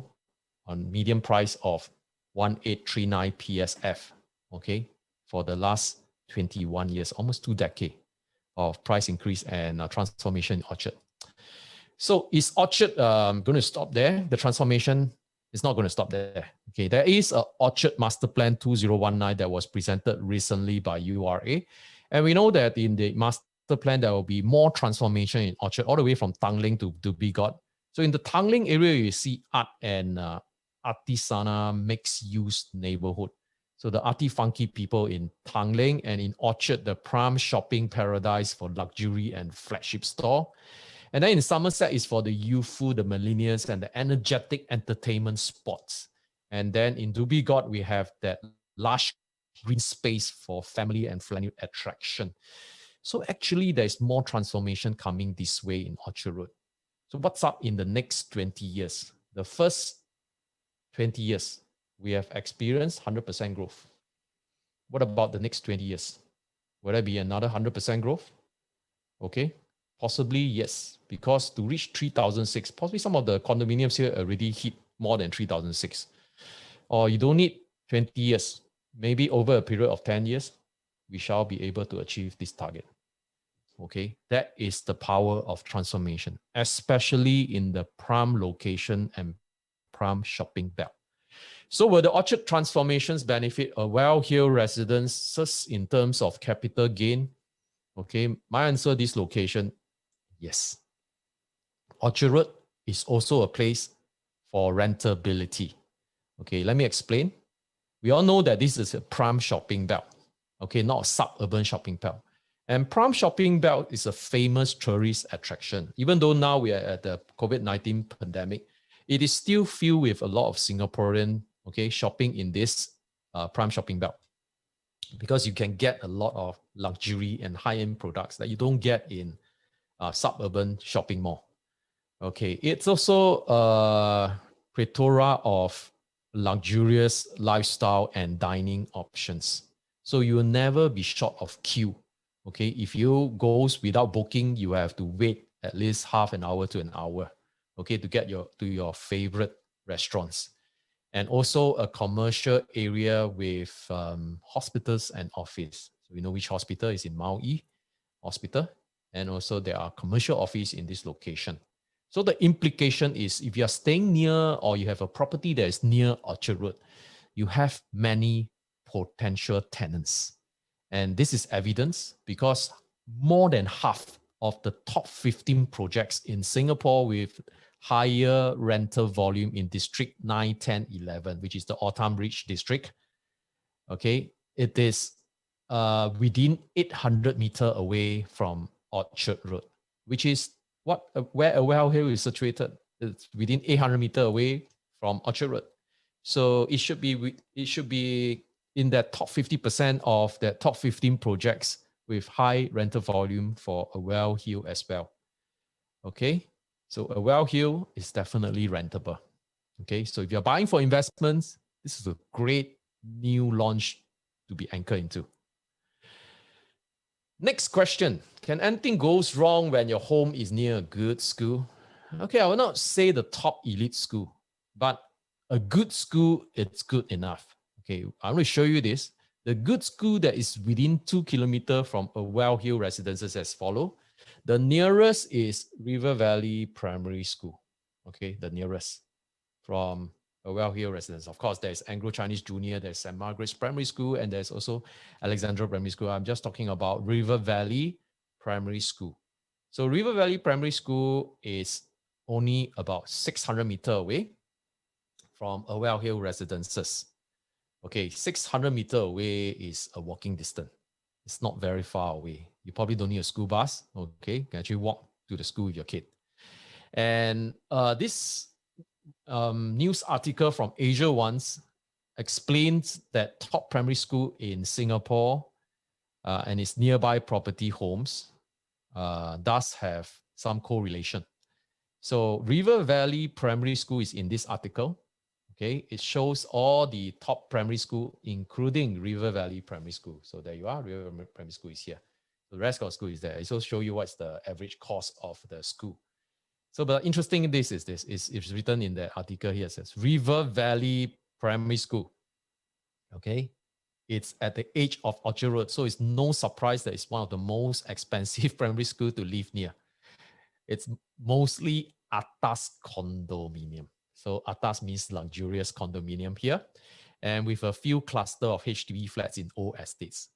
on median price of 1839 PSF, okay, for the last 21 years, almost 2 decades of price increase and transformation in Orchard. So is Orchard going to stop there? The transformation is not going to stop there. Okay, there is a Orchard Master Plan 2019 that was presented recently by URA. And we know that in the master plan, there will be more transformation in Orchard, all the way from Tanglin to Bigot. So in the Tanglin area, you see art and artisana mixed-use neighborhood. So the arty funky people in Tanglin, and in Orchard, the prime shopping paradise for luxury and flagship store. And then in Somerset is for the youthful, the millennials, and the energetic entertainment spots. And then in Dhoby-Ghaut, we have that lush green space for family and friendly attraction. So actually, there's more transformation coming this way in Orchard Road. So what's up in the next 20 years? The first 20 years, we have experienced 100% growth. What about the next 20 years? Will there be another 100% growth? Okay, possibly yes, because to reach 3,006, possibly some of the condominiums here already hit more than 3,006. Or you don't need 20 years, maybe over a period of 10 years, we shall be able to achieve this target. Okay, that is the power of transformation, especially in the prime location and prime shopping belt. So will the Orchard transformations benefit Irwell Hill Residences in terms of capital gain? Okay, my answer, this location, yes. Orchard Road is also a place for rentability. Okay, let me explain. We all know that this is a prime shopping belt, okay, not a suburban shopping belt. And prime shopping belt is a famous tourist attraction. Even though now we are at the COVID-19 pandemic, it is still filled with a lot of Singaporean, okay, shopping in this prime shopping belt, because you can get a lot of luxury and high-end products that you don't get in suburban shopping mall. Okay, it's also a plethora of luxurious lifestyle and dining options. So you will never be short of queue. Okay, if you goes without booking, you have to wait at least half an hour to an hour, okay, to get to your favorite restaurants. And also a commercial area with hospitals and office. So we know which hospital is in Mount E Hospital, and also there are commercial office in this location. So the implication is, if you are staying near or you have a property that is near Orchard Road, you have many potential tenants. And this is evidence because more than half of the top 15 projects in Singapore with higher rental volume in District 9, 10, 11, which is the Autumn Ridge District, okay, it is within 800 meters away from Orchard Road, which is where Irwell Hill is situated. It's within 800 meters away from Orchard Road. So it should be in that top 50% of the top 15 projects with high rental volume for Irwell Hill as well. Okay, so Irwell Hill is definitely rentable. Okay, so if you're buying for investments, this is a great new launch to be anchored into. Next question. Can anything goes wrong when your home is near a good school? Okay, I will not say the top elite school, but a good school, it's good enough. Okay, I'm going to show you this. The good school that is within 2 kilometers from Irwell Hill Residences as follows. The nearest is River Valley Primary School. Okay, the nearest from Irwell Hill Residence. Of course, there's Anglo-Chinese Junior, there's St. Margaret's Primary School, and there's also Alexandra Primary School. I'm just talking about River Valley Primary School. So River Valley Primary School is only about 600 meters away from Irwell Hill Residences. Okay, 600 meters away is a walking distance. It's not very far away. You probably don't need a school bus. Okay, you can actually walk to the school with your kid. And this news article from Asia Once explains that top primary school in Singapore and its nearby property homes does have some correlation. So River Valley Primary School is in this article. Okay, it shows all the top primary school, including River Valley Primary School. So there you are, River Valley Primary School is here. The rest of the school is there. It also shows you what's the average cost of the school. So, but interesting in this is it's written in the article here. It says River Valley Primary School. Okay, it's at the edge of Orchard Road, so it's no surprise that it's one of the most expensive primary school to live near. It's mostly atas condominium. So atas means luxurious condominium here, and with a few cluster of HDB flats in old estates.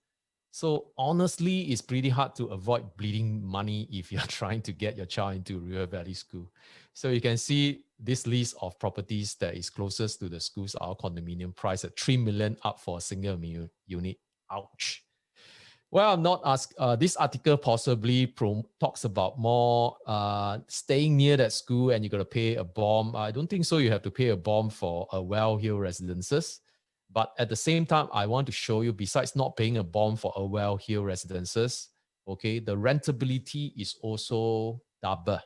So honestly, it's pretty hard to avoid bleeding money if you're trying to get your child into River Valley School. So you can see this list of properties that is closest to the schools are condominium price at 3 million up for a single unit. Ouch. Well, I'm not asked. This article possibly talks about more staying near that school and you're going to pay a bomb. I don't think so. You have to pay a bomb for Irwell Hill Residences. But at the same time, I want to show you, besides not paying a bomb for Irwell Hill Residences, okay, the rentability is also double,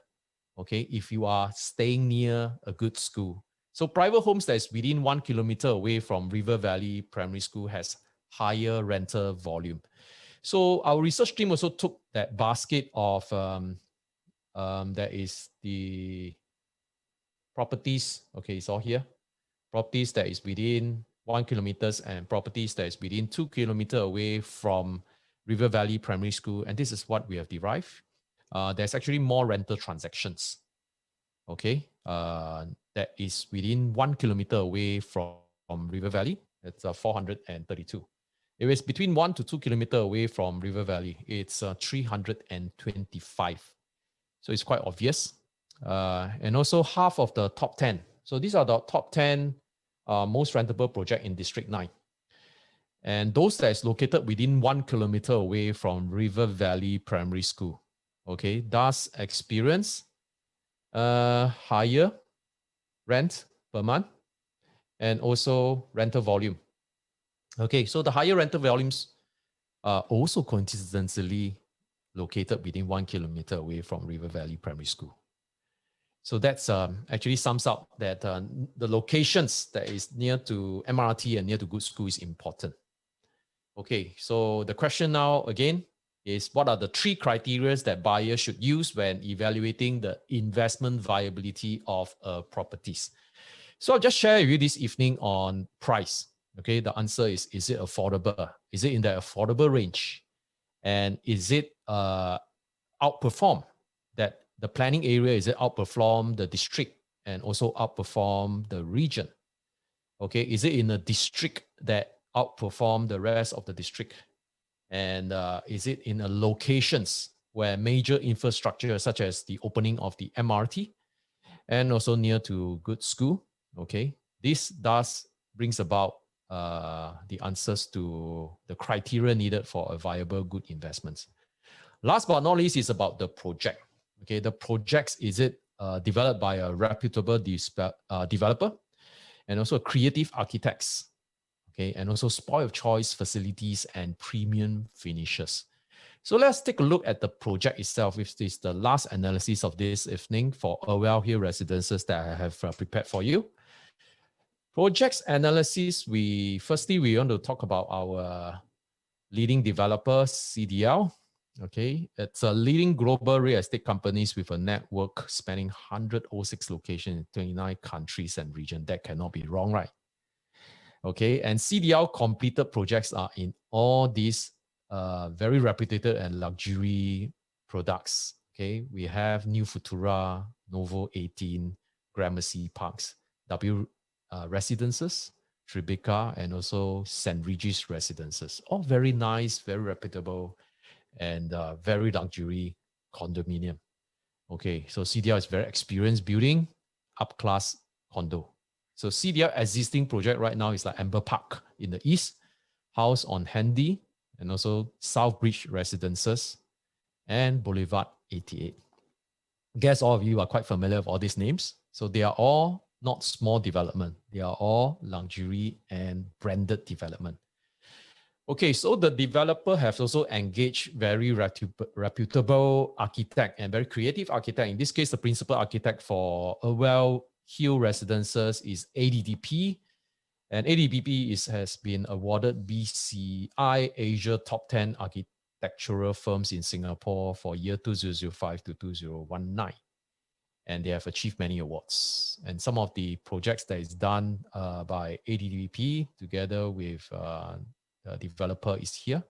okay, if you are staying near a good school. So private homes that is within 1 kilometer away from River Valley Primary School has higher rental volume. So our research team also took that basket of, that is the properties, okay, it's all here, properties that is within 1 kilometers and properties that is within 2 kilometers away from River Valley Primary School. And this is what we have derived. There's actually more rental transactions, okay, that is within 1 kilometer away from River Valley. It's 432. If it's between 1 to 2 kilometers away from River Valley, it's 325. So it's quite obvious. And also half of the top 10. So these are the top 10 most rentable project in District 9. And those that is located within 1 kilometer away from River Valley Primary School, okay, does experience higher rent per month and also rental volume. Okay, so the higher rental volumes are also coincidentally located within 1 kilometer away from River Valley Primary School. So that's actually sums up that the locations that is near to MRT and near to good school is important. Okay, so the question now again is, what are the 3 criteria that buyers should use when evaluating the investment viability of properties? So I'll just share with you this evening on price. Okay, the answer is it affordable? Is it in the affordable range? And is it outperform that the planning area? Is it outperform the district and also outperform the region? Okay, is it in a district that outperform the rest of the district? And is it in a locations where major infrastructure such as the opening of the MRT and also near to good school? Okay, this does brings about the answers to the criteria needed for a viable good investments. Last but not least is about the project. Okay, the projects, is it developed by a reputable developer and also creative architects, okay, and also spoil of choice facilities and premium finishes. So let's take a look at the project itself, which is the last analysis of this evening for Irwell Hill Residences that I have prepared for you. Projects analysis, firstly we want to talk about our leading developer, CDL. Okay, it's a leading global real estate companies with a network spanning 106 locations in 29 countries and regions. That cannot be wrong, right? Okay, and CDL completed projects are in all these very reputed and luxury products. Okay, we have New Futura, Novo 18, Gramercy Parks, W Residences, Tribeca, and also St. Regis Residences. All very nice, very reputable, and very luxury condominium. Okay, so CDL is very experienced building up-class condo. So CDL existing project right now is like Amber Park in the east, House on Handy, and also Southbridge Residences, and Boulevard 88. Guess all of you are quite familiar with all these names. So they are all not small development. They are all luxury and branded development. Okay, so the developer has also engaged very reputable architect and very creative architect. In this case, the principal architect for Irwell Hill Residences is ADDP. And ADDP has been awarded BCI Asia Top 10 Architectural Firms in Singapore for year 2005 to 2019. and they have achieved many awards. And some of the projects that is done by ADDP together with the developer is here.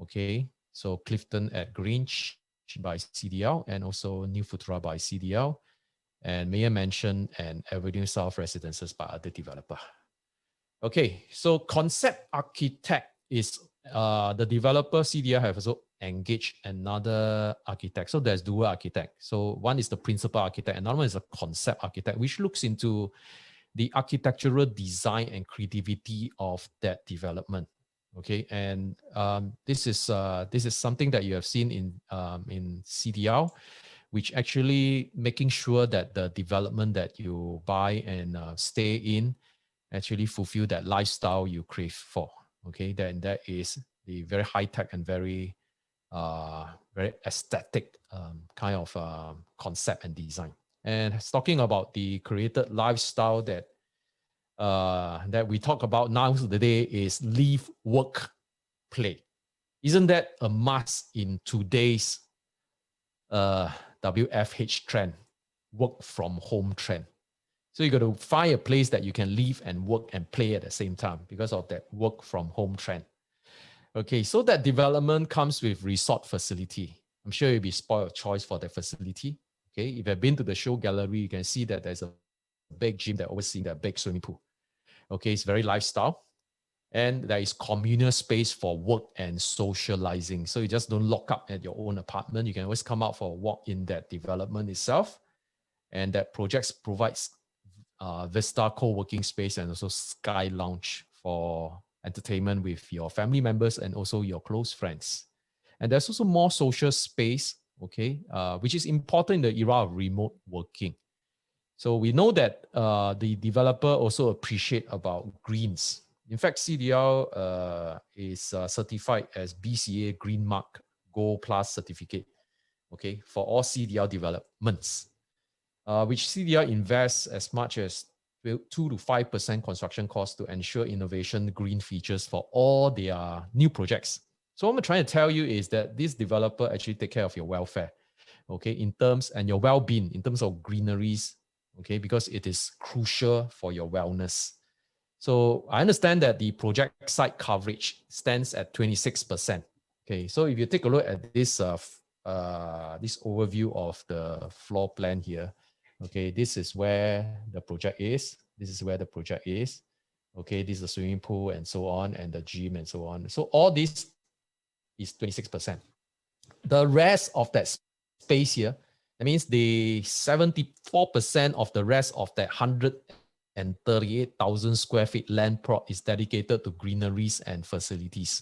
Okay, so Clifton at Grange by CDL, and also New Futura by CDL, and Mayor Mansion and Avenue South Residences by other developer. Okay, so concept architect is the developer CDL have also engaged another architect. So there's dual architect. So one is the principal architect, another one is a concept architect, which looks into the architectural design and creativity of that development. Okay, and this is something that you have seen in CDL, which actually making sure that the development that you buy and stay in actually fulfill that lifestyle you crave for. Okay, then that is the very high tech and very very aesthetic kind of concept and design. And talking about the created lifestyle that that we talk about now today is live, work, play. Isn't that a must in today's WFH trend, work from home trend? So you got to find a place that you can live and work and play at the same time because of that work from home trend. Okay, so that development comes with resort facility. I'm sure you'll be spoiled of choice for that facility. Okay, if you've been to the show gallery, you can see that there's a big gym that overseeing that big swimming pool. Okay, it's very lifestyle. And there is communal space for work and socializing. So you just don't lock up at your own apartment. You can always come out for a walk in that development itself. And that project provides Vista co-working space and also Sky Lounge for entertainment with your family members and also your close friends. And there's also more social space, okay, which is important in the era of remote working. So we know that the developer also appreciate about greens. In fact, CDL is certified as BCA Green Mark Gold Plus certificate, okay, for all CDL developments, which CDL invests as much as 2 to 5% construction cost to ensure innovation green features for all their new projects. So what I'm trying to tell you is that this developer actually take care of your welfare, okay, in terms and your well-being in terms of greeneries, okay, because it is crucial for your wellness. So I understand that the project site coverage stands at 26%. Okay, so if you take a look at this this overview of the floor plan here, okay, this is where the project is. This is where the project is. Okay, this is the swimming pool and so on, and the gym and so on. So all this is 26%. The rest of that space here, that means the 74% of the rest of that 138,000 square feet land plot is dedicated to greeneries and facilities.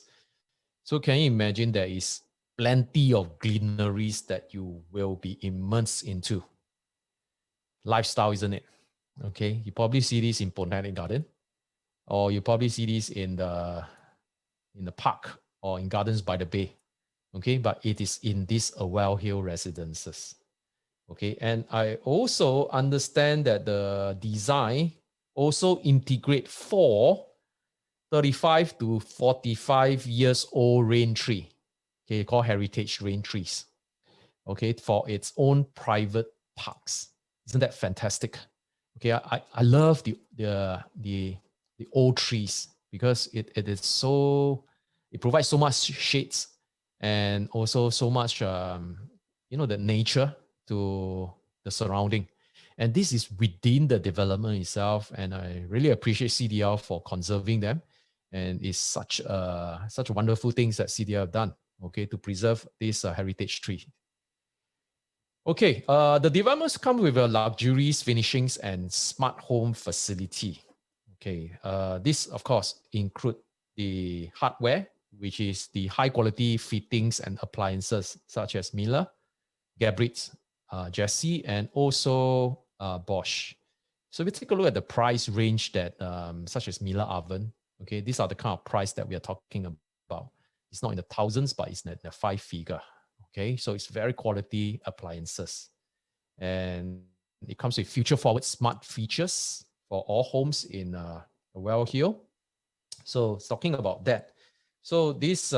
So can you imagine there is plenty of greeneries that you will be immersed into? Lifestyle, isn't it? Okay, you probably see this in Botanic Garden, or you probably see this in the park or in Gardens by the Bay. Okay, but it is in this Irwell Hill Residences. Okay, and I also understand that the design also integrate 4 35 to 45 years old rain tree, okay, called heritage rain trees, okay, for its own private parks. Isn't that fantastic? Okay, I love the old trees because it is so, it provides so much shades and also so much you know, the nature to the surrounding. And this is within the development itself, and I really appreciate CDL for conserving them. And it's such wonderful things that CDL have done, okay, to preserve this heritage tree. Okay, the developments come with a luxurious finishings and smart home facility. Okay, this of course include the hardware, which is the high quality fittings and appliances such as Miele, Geberit, Jessie, and also Bosch. So we take a look at the price range that such as Miele oven. Okay, these are the kind of price that we are talking about. It's not in the thousands, but it's in the 5-figure. Okay, so it's very quality appliances. And it comes with future forward smart features for all homes in Irwell Hill. So talking about that. So this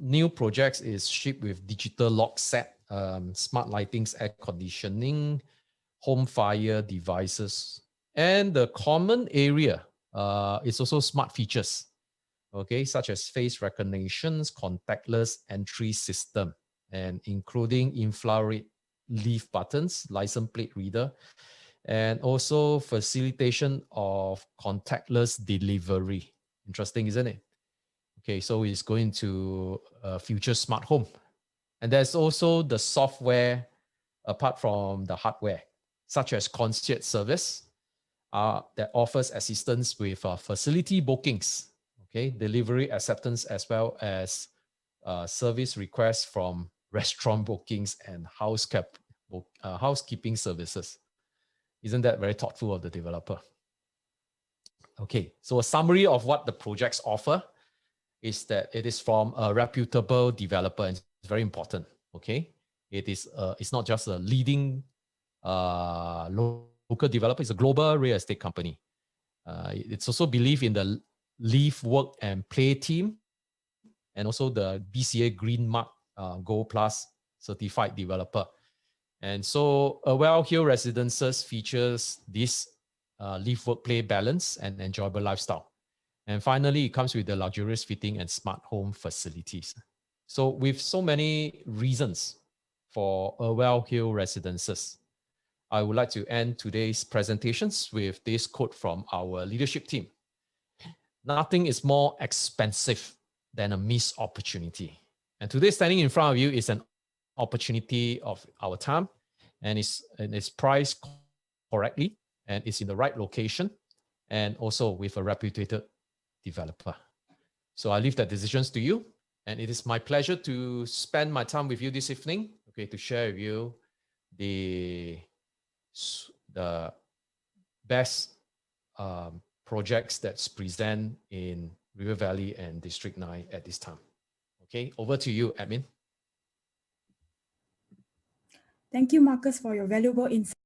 new projects is shipped with digital lock set, smart lightings, air conditioning, home fire devices, and the common area is also smart features, okay, such as face recognitions, contactless entry system, and including infrared leaf buttons, license plate reader, and also facilitation of contactless delivery. Interesting, isn't it? Okay, so it's going to a future smart home. And there's also the software apart from the hardware, such as concierge service that offers assistance with facility bookings, okay, delivery acceptance, as well as service requests from restaurant bookings and housekeeping services. Isn't that very thoughtful of the developer? Okay, so a summary of what the projects offer is that it is from a reputable developer, and it's very important. Okay, it's not just a leading local developer; it's a global real estate company. It's also believe in the Live, Work, and Play team, and also the BCA Green Mark Gold Plus certified developer. And so Irwell Hill Residences features this live, work, play balance and enjoyable lifestyle. And finally, it comes with the luxurious fitting and smart home facilities. So with so many reasons for Irwell Hill Residences, I would like to end today's presentations with this quote from our leadership team. Nothing is more expensive than a missed opportunity. And today, standing in front of you is an opportunity of our time, and it's priced correctly, and it's in the right location, and also with a reputed developer. So I leave the decisions to you, and it is my pleasure to spend my time with you this evening, okay, to share with you the best projects that's present in River Valley and District 9 at this time. Okay, over to you, admin. Thank you, Marcus, for your valuable insight.